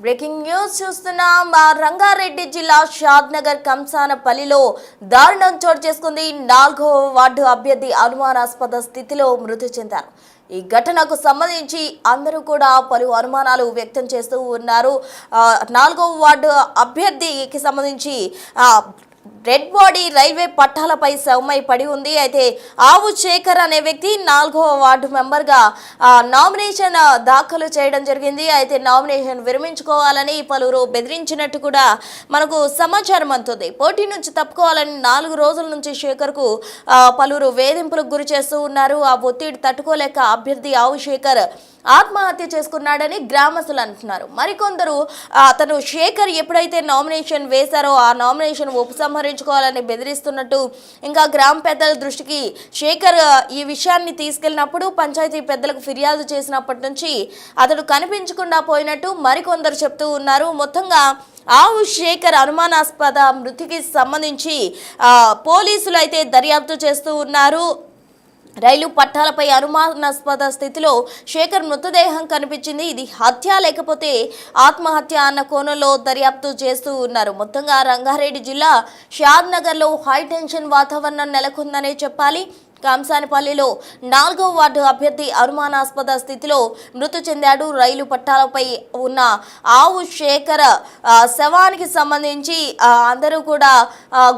Breaking news చూస్తున్నాం. రంగారెడ్డి జిల్లా షాద్నగర్ కంసానపల్లిలో దారుణం చోటు చేసుకుంది. 4వ వార్డు అభ్యర్థి అనుమానాస్పద స్థితిలో మృతి చెందారు. ఈ ఘటనకు సంబంధించి అందరూ కూడా పలు అనుమానాలు వ్యక్తం చేస్తూ ఉన్నారు. 4వ వార్డు అభ్యర్థికి సంబంధించి డెడ్ బాడీ రైల్వే పట్టాలపై శవమై పడి ఉంది. అయితే ఆవు శేఖర్ అనే వ్యక్తి 4వ వార్డు మెంబర్గా నామినేషన్ దాఖలు చేయడం జరిగింది. అయితే నామినేషన్ విరమించుకోవాలని పలువురు బెదిరించినట్టు కూడా మనకు సమాచారం అందుతుంది. పోటీ నుంచి తప్పుకోవాలని 4 రోజుల నుంచి శేఖర్కు పలువురు వేధింపులకు గురి చేస్తూ ఉన్నారు. ఆ ఒత్తిడి తట్టుకోలేక అభ్యర్థి ఆవు శేఖర్ ఆత్మహత్య చేసుకున్నాడని గ్రామస్తులు అంటున్నారు. మరికొందరు అతను శేఖర్ ఎప్పుడైతే నామినేషన్ వేశారో ఆ నామినేషన్ ఉపసంహరించుకోవాలని బెదిరిస్తున్నట్టు ఇంకా గ్రామ పెద్దల దృష్టికి శేఖర్ ఈ విషయాన్ని తీసుకెళ్లినప్పుడు పంచాయతీ పెద్దలకు ఫిర్యాదు చేసినప్పటి నుంచి అతడు కనిపించకుండా పోయినట్టు మరికొందరు చెప్తూ ఉన్నారు. మొత్తంగా ఆవు శేఖర్ అనుమానాస్పద మృతికి సంబంధించి పోలీసులు అయితే దర్యాప్తు చేస్తూ ఉన్నారు. రైలు పట్టాలపై అనుమానాస్పద స్థితిలో శేఖర్ మృతదేహం కనిపించింది. ఇది హత్య లేకపోతే ఆత్మహత్య అన్న కోణంలో దర్యాప్తు చేస్తూ ఉన్నారు. మొత్తంగా రంగారెడ్డి జిల్లా షాద్నగర్లో హై టెన్షన్ వాతావరణం నెలకొందనే చెప్పాలి. కంసానపల్లిలో 4వ వార్డు అభ్యర్థి అనుమానాస్పద స్థితిలో మృతి చెందాడు. రైలు పట్టాలపై ఉన్న ఆవు శేఖర్ శవానికి సంబంధించి అందరూ కూడా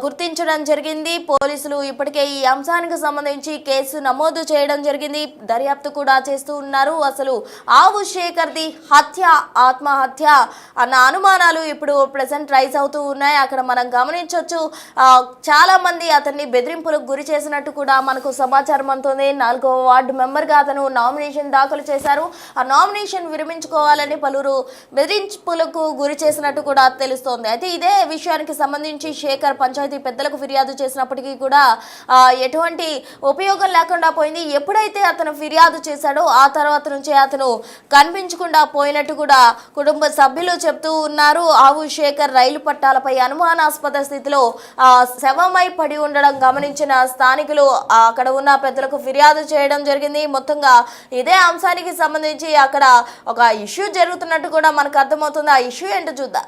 గుర్తించడం జరిగింది. పోలీసులు ఇప్పటికే ఈ అంశానికి సంబంధించి కేసు నమోదు చేయడం జరిగింది. దర్యాప్తు కూడా చేస్తూ ఉన్నారు. అసలు ఆవు శేఖర్ది హత్య ఆత్మహత్య అన్న అనుమానాలు ఇప్పుడు ప్రెసెంట్ రైజ్ అవుతూ ఉన్నాయి. అక్కడ మనం గమనించవచ్చు, చాలా మంది అతన్ని బెదిరింపులకు గురి చేసినట్టు కూడా మనకు సమాచారం అందుతుంది. 4వ వార్డు మెంబర్గా అతను నామినేషన్ దాఖలు చేశారు. ఆ నామినేషన్ విరమించుకోవాలని పలువురు బెదిరింపులకు గురి చేసినట్టు కూడా తెలుస్తోంది. అయితే ఇదే విషయానికి సంబంధించి శేఖర్ పంచాయతీ పెద్దలకు ఫిర్యాదు చేసినప్పటికీ కూడా ఎటువంటి ఉపయోగం లేకుండా పోయింది. ఎప్పుడైతే అతను ఫిర్యాదు చేశాడో ఆ తర్వాత నుంచే అతను కనిపించకుండా పోయినట్టు కూడా కుటుంబ సభ్యులు చెప్తూ ఉన్నారు. ఆవు శేఖర్ రైలు పట్టాలపై అనుమానాస్పద స్థితిలో శవమై పడి ఉండడం గమనించిన స్థానికులు అక్కడ ఉన్న పెద్దలకు ఫిర్యాదు చేయడం జరిగింది. మొత్తంగా ఇదే అంశానికి సంబంధించి అక్కడ ఒక ఇష్యూ జరుగుతున్నట్టు కూడా మనకు అర్థమవుతుంది. ఆ ఇష్యూ ఏంటో చూద్దాం.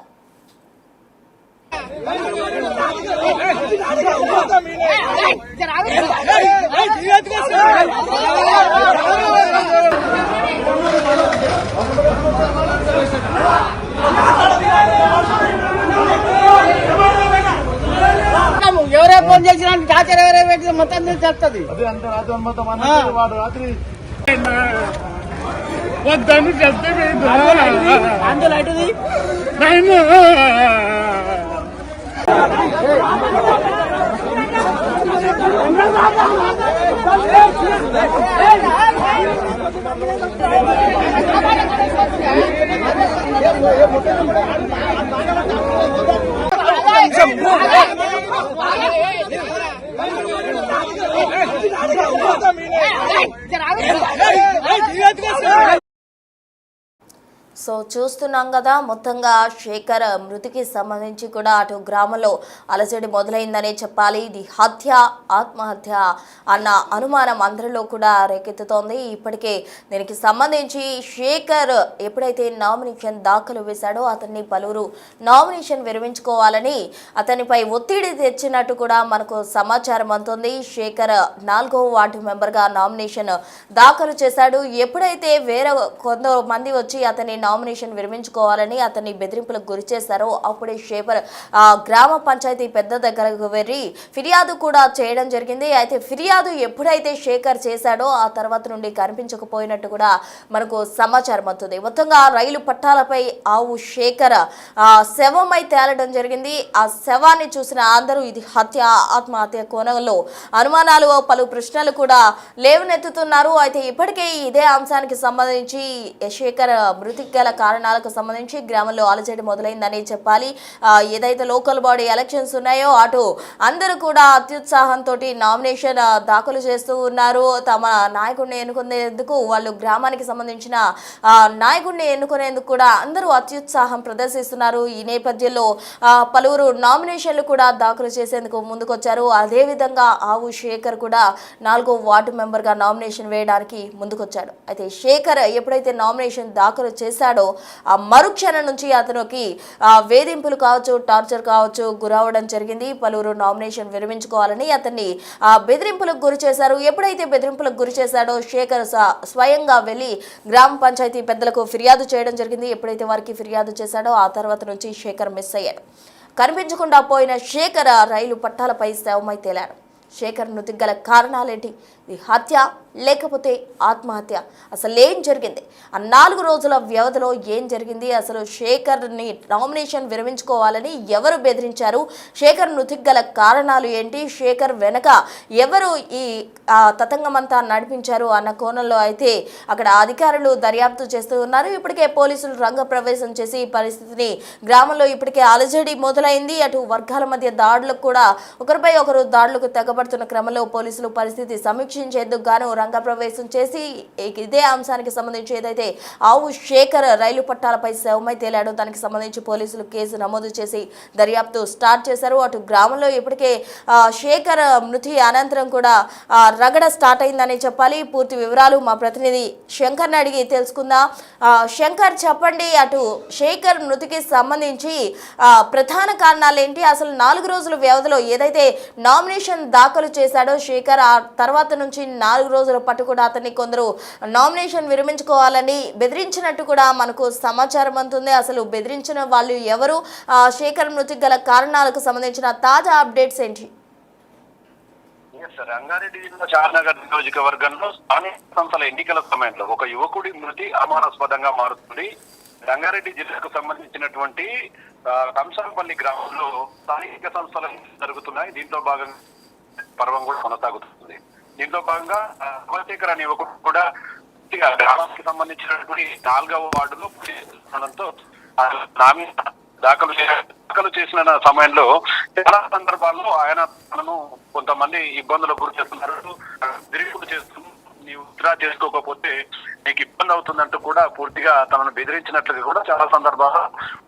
ఎవరే ఫోన్ చేసిన టాచర్ ఎవరే పెట్టిన మొత్తం తెలుస్తుంది. వద్దని చెప్తే అందులో అటుది సో చూస్తున్నాం కదా, మొత్తంగా శేఖర్ మృతికి సంబంధించి కూడా అటు గ్రామంలో అలజడి మొదలైందనే చెప్పాలి. ఇది హత్య ఆత్మహత్య అన్న అనుమానం అందరిలో కూడా రేకెత్తుతోంది. ఇప్పటికే దీనికి సంబంధించి శేఖర్ ఎప్పుడైతే నామినేషన్ దాఖలు వేశాడో అతన్ని పలువురు నామినేషన్ విరమించుకోవాలని అతనిపై ఒత్తిడి తెచ్చినట్టు కూడా మనకు సమాచారం అందుతుంది. శేఖర్ 4వ వార్డు మెంబర్గా నామినేషన్ దాఖలు చేశాడు. ఎప్పుడైతే వేరే కొంతమంది వచ్చి అతని నామినేషన్ విరమించుకోవాలని అతన్ని బెదిరింపులకు గురి చేశారో అప్పుడే శేఖర్ గ్రామ పంచాయతీ పెద్ద దగ్గరకు వెళ్లి ఫిర్యాదు కూడా చేయడం జరిగింది. అయితే ఫిర్యాదు ఎప్పుడైతే శేఖర్ చేశాడో ఆ తర్వాత నుండి కనిపించకపోయినట్టు కూడా మనకు సమాచారం అవుతుంది. మొత్తంగా రైలు పట్టాలపై ఆవు శేఖర్ శవమై తేలడం జరిగింది. ఆ శవాన్ని చూసిన అందరూ ఇది హత్య ఆత్మహత్య కోణంలో అనుమానాలు పలు ప్రశ్నలు కూడా లేవనెత్తుతున్నారు. అయితే ఇప్పటికే ఇదే అంశానికి సంబంధించి శేఖర్ మృతికి గల కారణాలకు సంబంధించి గ్రామంలో అలజడి మొదలైందని చెప్పాలి. ఏదైతే లోకల్ బాడీ ఎలక్షన్స్ ఉన్నాయో అటు అందరూ కూడా అత్యుత్సాహంతో నామినేషన్ దాఖలు చేస్తూ ఉన్నారు. తమ నాయకుడిని ఎన్నుకునేందుకు వాళ్ళు గ్రామానికి సంబంధించిన నాయకుడిని ఎన్నుకునేందుకు కూడా అందరూ అత్యుత్సాహం ప్రదర్శిస్తున్నారు. ఈ నేపథ్యంలో పలువురు నామినేషన్లు కూడా దాఖలు చేసేందుకు ముందుకొచ్చారు. అదేవిధంగా ఆవు శేఖర్ కూడా 4వ వార్డు మెంబర్గా నామినేషన్ వేయడానికి ముందుకొచ్చాడు. అయితే శేఖర్ ఎప్పుడైతే నామినేషన్ దాఖలు చేశాడో చేశాడో ఆ మరుక్షణం నుంచి అతనికి వేధింపులు కావచ్చు, టార్చర్ కావచ్చు గురవడం జరిగింది. పలువురు నామినేషన్ విరమించుకోవాలని అతన్ని బెదిరింపులకు గురి చేశారు. ఎప్పుడైతే బెదిరింపులకు గురి చేశాడో శేఖర్ స్వయంగా వెళ్లి గ్రామ పంచాయతీ పెద్దలకు ఫిర్యాదు చేయడం జరిగింది. ఎప్పుడైతే వారికి ఫిర్యాదు చేశాడో ఆ తర్వాత నుంచి శేఖర్ మిస్ అయ్యాడు. కనిపించకుండా పోయిన శేఖర్ రైలు పట్టాలపై శవమై తేలాడు. శేఖర్ మృతికి గల కారణాలేంటి? ఇది హత్య లేకపోతే ఆత్మహత్య? అసలు ఏం జరిగింది? ఆ 4 రోజుల వ్యవధిలో ఏం జరిగింది? అసలు శేఖర్ని నామినేషన్ విరమించుకోవాలని ఎవరు బెదిరించారు? శేఖర్ మృతికి గల కారణాలు ఏంటి? శేఖర్ వెనక ఎవరు ఈ తతంగమంతా నడిపించారు అన్న కోణంలో అయితే అక్కడ అధికారులు దర్యాప్తు చేస్తూ ఉన్నారు. ఇప్పటికే పోలీసులు రంగప్రవేశం చేసి ఈ పరిస్థితిని గ్రామంలో ఇప్పటికే అలజడి మొదలైంది. అటు వర్గాల మధ్య దాడులకు కూడా ఒకరిపై ఒకరు దాడులకు తెగబడుతున్న క్రమంలో పోలీసులు పరిస్థితి సమీక్షించేందుకు గాను రంగప్రవేశం చేసి ఇదే అంశానికి సంబంధించి ఏదైతే ఆవు శేఖర్ రైలు పట్టాలపై శవమై తేలాడో దానికి సంబంధించి పోలీసులు కేసు నమోదు చేసి దర్యాప్తు స్టార్ట్ చేశారు. అటు గ్రామంలో ఇప్పటికే శేఖర్ మృతి అనంతరం కూడా రగడ స్టార్ట్ అయిందని చెప్పాలి. పూర్తి వివరాలు మా ప్రతినిధి శంకర్ని అడిగి తెలుసుకుందాం. శంకర్ చెప్పండి, అటు శేఖర్ మృతికి సంబంధించి ప్రధాన కారణాలు ఏంటి? అసలు 4 రోజుల వ్యవధిలో ఏదైతే నామినేషన్ దాఖలు చేశాడో శేఖర్, ఆ తర్వాత నుంచి 4 రోజుల పాటు కూడా అతన్ని కొందరు నామినేషన్ విరమించుకోవాలని బెదిరించినట్టు కూడా మనకు సమాచారం అందుతుంది. అసలు బెదిరించిన వాళ్ళు ఎవరు? శేఖర్ మృతికి గల కారణాలకు సంబంధించిన తాజా అప్డేట్స్ ఏంటి? రంగారెడ్డి జిల్లా షాద్నగర్ నియోజకవర్గంలో స్థానిక సంస్థల ఎన్నికల సమయంలో ఒక యువకుడి మృతి అనుమానాస్పదంగా మారుతుంది. రంగారెడ్డి జిల్లాకు సంబంధించినటువంటి కంసాంపల్లి గ్రామంలో స్థానిక సంస్థలు జరుగుతున్నాయి. దీంట్లో భాగంగా పర్వం కూడా కొనసాగుతుంది. దీంతో భాగంగా అమర్శేఖర్ అనే యువకుడు కూడా గ్రామానికి సంబంధించినటువంటి 4వ వార్డులో ఉండడంతో దాఖలు చేసిన సమయంలో చాలా సందర్భాల్లో ఆయన తనను కొంతమంది ఇబ్బందులకు గురి చేస్తున్నారు, బెదిరింపులు చేస్తున్నారు. నీవు విత్డ్రా చేసుకోకపోతే నీకు ఇబ్బంది అవుతుందంటూ కూడా పూర్తిగా తనను బెదిరించినట్లుగా కూడా చాలా సందర్భాల్లో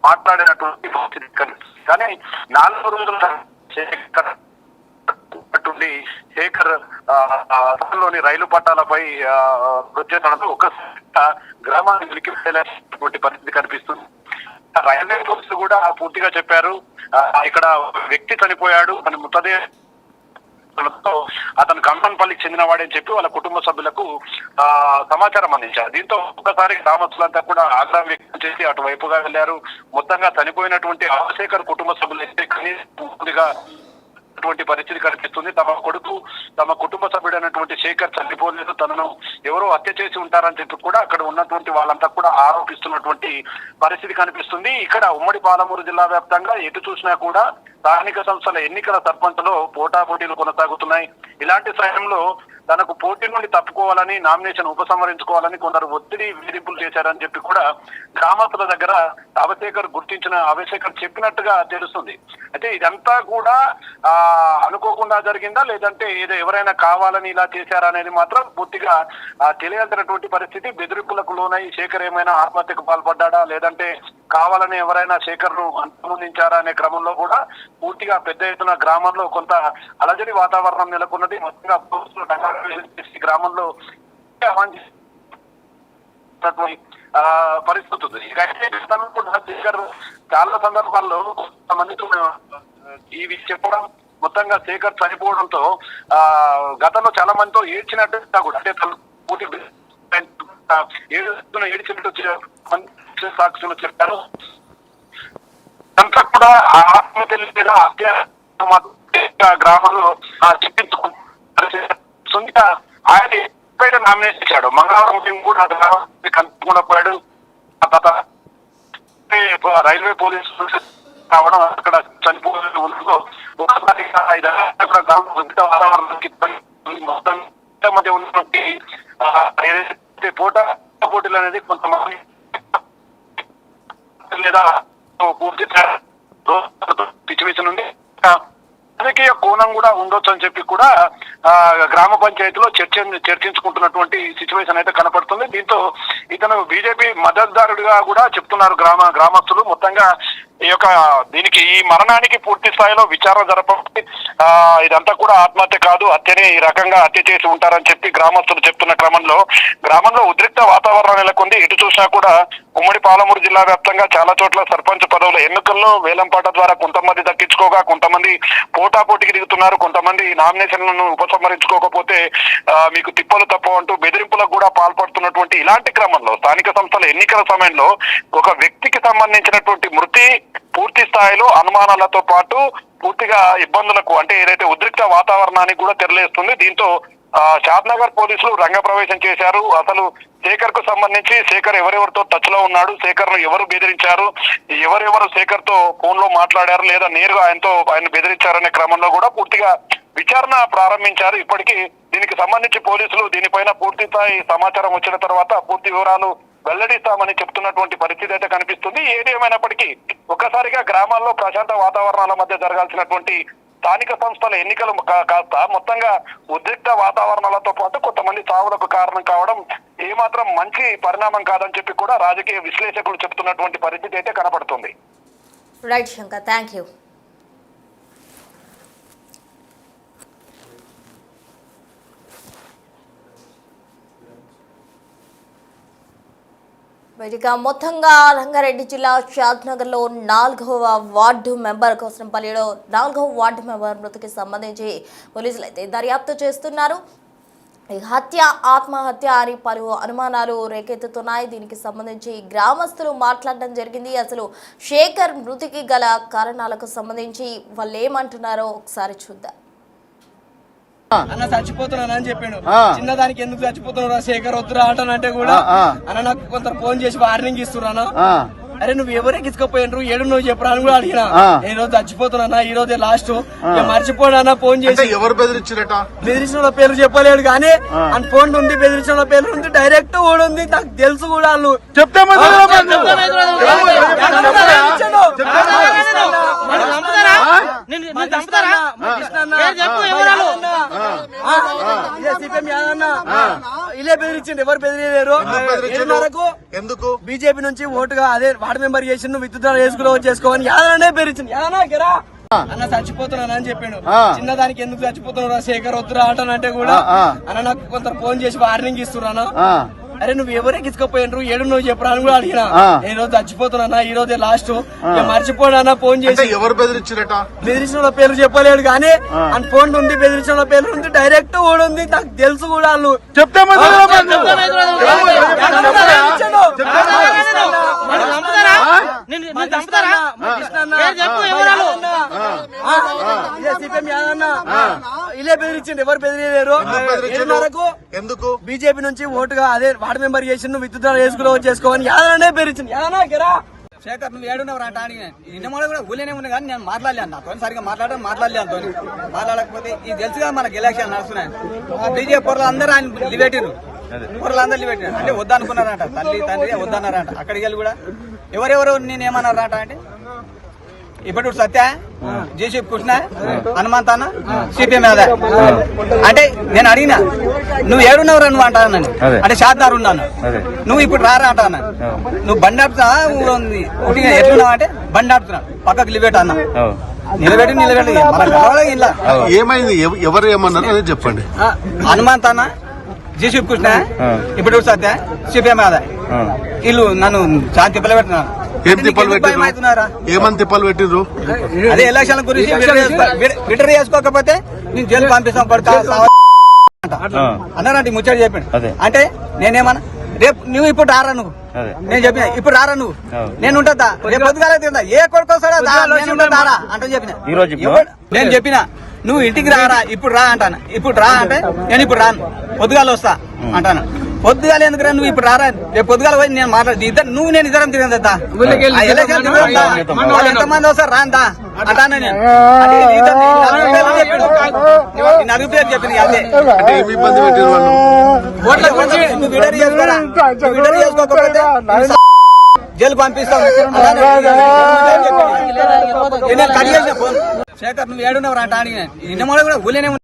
మాట్లాడినటువంటి పరిస్థితి కనిపిస్తుంది. కానీ 4 రోజుల శేఖర్ లోని రైలు పట్టాలపై వచ్చేటప్పుడు ఒక గ్రామానికి వెళ్ళేటువంటి పరిస్థితి కనిపిస్తుంది. రైల్వే పోలీసులు కూడా పూర్తిగా చెప్పారు, ఇక్కడ వ్యక్తి చనిపోయాడు అని మృతదేహంతో అతను కంసంపల్లికి చెందిన వాడని చెప్పి వాళ్ళ కుటుంబ సభ్యులకు సమాచారం అందించారు. దీంతో ఒక్కసారి గ్రామస్తులంతా కూడా ఆగ్రహం వ్యక్తం చేసి అటువైపుగా వెళ్లారు. మొత్తంగా చనిపోయినటువంటి అమర్శేఖర్ కుటుంబ సభ్యులు అయితే కనీసంగా పరిస్థితి కనిపిస్తుంది. తమ కుటుంబ సభ్యుడైనటువంటి శేఖర్ చనిపోలేదు, తనను ఎవరో హత్య చేసి ఉంటారని చెప్పి కూడా అక్కడ ఉన్నటువంటి వాళ్ళంతా కూడా ఆరోపిస్తున్నటువంటి పరిస్థితి కనిపిస్తుంది. ఇక్కడ ఉమ్మడి పాలమూరు జిల్లా వ్యాప్తంగా ఎటు చూసినా కూడా స్థానిక సంస్థల ఎన్నికల సర్పంచ్లో పోటాపోటీలు కొనసాగుతున్నాయి. ఇలాంటి సమయంలో తనకు పోటీ నుండి తప్పుకోవాలని, నామినేషన్ ఉపసంహరించుకోవాలని కొందరు ఒత్తిడి వేధింపులు చేశారని చెప్పి కూడా గ్రామస్తుల దగ్గర అభిషేకర్ చెప్పినట్టుగా తెలుస్తుంది. అయితే ఇదంతా కూడా అనుకోకుండా జరిగిందా, లేదంటే ఏదో ఎవరైనా కావాలని ఇలా చేశారా అనేది మాత్రం పూర్తిగా తెలియాల్సినటువంటి పరిస్థితి. బెదిరింపులకు లోనై శేఖర్ ఏమైనా ఆత్మహత్యకు పాల్పడ్డా, లేదంటే కావాలని ఎవరైనా శేఖర్ ను అంతమొందించారా అనే క్రమంలో కూడా పూర్తిగా పెద్ద ఎత్తున గ్రామంలో కొంత అలజడి వాతావరణం నెలకొన్నది. మొత్తంగా గ్రామంలో పరిస్థితి ఉంది. శేఖర్ చాలా సందర్భాల్లో కొంతమందితో ఇవి చెప్పడం, మొత్తంగా శేఖర్ చనిపోవడంతో గతంలో చాలా మందితో ఏడ్చినట్టు కూడా, అంటే ఏడ్చినట్టు సాక్షులు చెప్పారు. అంతా కూడా ఆత్మహత్య లేదా హత్య గ్రామంలో చెప్పించుకుంటా ఆయన ఎప్పుడైతే నామినేషన్ ఇచ్చాడు, మంగళవారం కూడా కనుక్కుండా పోయాడు. రైల్వే పోలీసులు రావడం, అక్కడ చనిపోయిన ఒకసారి వాతావరణానికి మొత్తం మధ్య ఉన్నటువంటి ఏదైతే పోటీలు అనేది కొంతమంది లేదా పూర్తి సిచ్యువేషన్ ఉంది. రాజకీయ కోణం కూడా ఉండొచ్చు అని చెప్పి కూడా గ్రామ పంచాయతీలో చర్చించుకుంటున్నటువంటి సిచ్యువేషన్ అయితే కనపడుతుంది. దీంతో ఇతను బీజేపీ మద్దతుదారుడిగా కూడా చెప్తున్నారు గ్రామస్తులు. మొత్తంగా ఈ మరణానికి పూర్తి స్థాయిలో విచారణ జరపాలి, ఇదంతా కూడా ఆత్మహత్య కాదు, హత్యని ఈ రకంగా హత్య చేసి ఉంటారని చెప్పి గ్రామస్తులు చెప్తున్న క్రమంలో ఉద్రిక్త వాతావరణం నెలకొంది. ఇటు చూసినా కూడా ఉమ్మడి పాలమూరు జిల్లా వ్యాప్తంగా చాలా చోట్ల సర్పంచ్ పదవుల ఎన్నికల్లో వేలంపాట ద్వారా కొంతమంది దక్కించుకోగా కొంతమంది పోటాపోటీకి దిగుతున్నారు. కొంతమంది నామినేషన్లను ఉపసంహరించుకోకపోతే మీకు తిప్పలు తప్ప అంటూ బెదిరింపులకు కూడా పాల్పడుతున్నటువంటి ఇలాంటి క్రమంలో స్థానిక సంస్థల ఎన్నికల సమయంలో ఒక వ్యక్తికి సంబంధించినటువంటి మృతి పూర్తి స్థాయిలో అనుమానాలతో పాటు పూర్తిగా ఇబ్బందులకు అంటే ఏదైతే ఉద్రిక్త వాతావరణానికి కూడా తెరలేస్తుంది. దీంతో షాద్నగర్ పోలీసులు రంగప్రవేశం చేశారు. అసలు శేఖర్ కు సంబంధించి శేఖర్ ఎవరెవరితో టచ్ లో ఉన్నాడు, శేఖర్ ను ఎవరు బెదిరించారు, ఎవరెవరు శేఖర్ తో ఫోన్ లో మాట్లాడారు లేదా నేరుగా ఆయన బెదిరించారనే క్రమంలో కూడా పూర్తిగా విచారణ ప్రారంభించారు. ఇప్పటికీ దీనికి సంబంధించి పోలీసులు దీనిపైన పూర్తి స్థాయి సమాచారం వచ్చిన తర్వాత పూర్తి వివరాలు వెల్లడిస్తామని చెప్తున్నటువంటి పరిస్థితి అయితే కనిపిస్తుంది. ఏది ఏమైనప్పటికీ ఒక్కసారిగా గ్రామాల్లో ప్రశాంత వాతావరణాల మధ్య జరగాల్సినటువంటి స్థానిక సంస్థల ఎన్నికలు కాస్త మొత్తంగా ఉద్రిక్త వాతావరణాలతో పాటు కొంతమంది చావులకు కారణం కావడం ఏమాత్రం మంచి పరిణామం కాదని చెప్పి కూడా రాజకీయ విశ్లేషకులు చెప్తున్నటువంటి పరిస్థితి అయితే కనపడుతుంది. Right Shankar, thank you. ఇక మొత్తంగా రంగారెడ్డి జిల్లా షాద్నగర్లో 4వ వార్డు మెంబర్ కోసంపల్లిలో 4వ వార్డు మెంబర్ మృతికి సంబంధించి పోలీసులు అయితే దర్యాప్తు చేస్తున్నారు. హత్య ఆత్మహత్య అని పలు అనుమానాలు రేకెత్తుతున్నాయి. దీనికి సంబంధించి గ్రామస్తులు మాట్లాడడం జరిగింది. అసలు శేఖర్ మృతికి గల కారణాలకు సంబంధించి వాళ్ళు ఏమంటున్నారో ఒకసారి చూద్దాం. అన్న చచ్చిపోతున్నాను అని చెప్పిండు. చిన్నదానికి ఎందుకు చచ్చిపోతున్నావు శేఖర్ వద్దురా అంటానంటే కూడా అన్న నాకు కొంత ఫోన్ చేసి వార్నింగ్ ఇస్తున్నాను. అరే నువ్వు ఎవరికి ఇసుకపోయినరు ఏడు నువ్వు చెప్పరా అని కూడా అడిగినా. ఈ రోజు చచ్చిపోతున్నా, ఈ రోజే లాస్ట్, మర్చిపోనా ఫోన్ చేసి. ఎవరు బెదిరించారట? బెదిరించిన పేర్లు చెప్పలేడు కానీ అని ఫోన్ ఉంది, బెదిరించిన పేర్లు ఉంది, డైరెక్ట్ కూడా ఉంది, నాకు తెలుసు కూడా. వాళ్ళు చెప్తే ఇలా బెదిరించండి, ఎవరు బెదిరియలేరు. ఎందుకు బీజేపీ నుంచి ఓటుగా అదే వార్డు మెంబర్ చేసి నువ్వు విత్తుతా చేసుకోవని యాదనే బెదిరించింది. యాదనా అన్న చచ్చిపోతున్నాను అని చెప్పిండు. చిన్నదానికి ఎందుకు చచ్చిపోతున్నావు శేఖర్ వద్దురా అంటానంటే కూడా అన్న నాకు కొంత ఫోన్ చేసి వార్నింగ్ ఇస్తున్నాను. అరే నువ్వు ఎవరికి ఇసుకపోయినరు ఏడు నువ్వు చెప్పరా అని కూడా అడిగినా. ఈ రోజు చచ్చిపోతున్నా, ఈ రోజే లాస్ట్, మర్చిపోనా ఫోన్ చేసి. ఎవరు బెదిరించారట? బెదిరించిన పేర్లు చెప్పలేడు కానీ అని ఫోన్ ఉంది, బెదిరించిన పేర్లు ఉంది, డైరెక్ట్ కూడా ఉంది, నాకు తెలుసు కూడా. వాళ్ళు చెప్తే ఇలా బెదిరించండి, ఎవరు బెదిరియలేరు. ఎందుకు బీజేపీ నుంచి ఓటుగా అదే వార్డు మెంబర్ చేసి నువ్వు విత్తుతా చేసుకోవని యాదనే బెదిరించింది. యాదనా శేఖర్ నువ్వు ఏడున్నవరు అంట అడిగిన నిన్న కూడా ఊళ్ళోనే ఉంది కానీ నేను మాట్లాడలేను, నాతో సరిగ్గా మాట్లాడలే అంతో. మాట్లాడకపోతే ఇది తెలుసుగా మనకి ఎలక్షన్ నడుస్తున్నాయి. బీజేపీ పొరలు అందరూ ఆయన లిబెట్టిరు, పొరలు అందరూ లిబెట్టిరు అంటే వద్దనుకున్నారంట, తల్లి తండ్రి వద్దన్నారంట. అక్కడికి వెళ్ళి కూడా ఎవరెవరు నేనేమన్నారంట అంటే ఇప్పుడు సత్య, జేసీ కృష్ణ, హనుమంత్ అన్న, సిపిఎం అంటే నేను అడిగినా నువ్వు ఏడున్నవరా నువ్వు అంటా అన్నాను. అంటే షాద్నగర్ ఉన్నాను, నువ్వు ఇప్పుడు రారా అంటా అన్నా. నువ్వు బండి ఆపుతా ఎట్లున్నావు అంటే బండి ఆపుతున్నా, పక్కకు నిలబెట్టు అన్నా. నిలబెట్టి ఇలా ఏమైంది, ఎవరు ఏమన్నారు అదే చెప్పండి. హనుమంత్ అన్న, జేసీ కృష్ణ, ఇప్పుడు సత్య, సిపిఎం వీళ్ళు నన్ను చాలా తిప్పలు పెడుతున్నారు. ఏం తిప్పలు పెట్టిరు? ఏమని తిప్పలు పెట్టిరు? అదే ఎలక్షన్ గురించి విటర్ చేసుకోకపోతే నేను జైలు పంపిస్తాం అన్నారంటే ముచ్చట చెప్పిండు. అంటే నేనేమన్నా రేపు నువ్వు ఇప్పుడు రారా నువ్వు, నేను చెప్పిన ఇప్పుడు రారా నువ్వు, నేను ఉంటుందా రేపు పొద్దుగాల తిందా ఏ కొడుకు వస్తాడా దారా అంటే చెప్పిన. నేను చెప్పిన నువ్వు ఇంటికి రారా ఇప్పుడు రా అంటాను. ఇప్పుడు రా అంటే నేను ఇప్పుడు రాను, పొద్దుగాల వస్తా అంటాను. పొద్దుగాల ఎందుకు రా నువ్వు ఇప్పుడు రారా, రేపు పొద్దుగాల పోయి నేను మాట్లాడి ఇద్దరు నువ్వు నేను ఇద్దరం తిరిగిందా ఎంతమంది వస్తారు రాందా అంటాను. నేను నలుగు పేరు చెప్పింది అదే. నువ్వు విడర్ చేసుకోరా, విడర్ చేసుకోకపోతే జైలు పంపిస్తావు. శేఖర్ నువ్వు ఏడున్నవరు అంట అడిగిన నిన్న కూడా ఊళ్ళోనే ఉంది.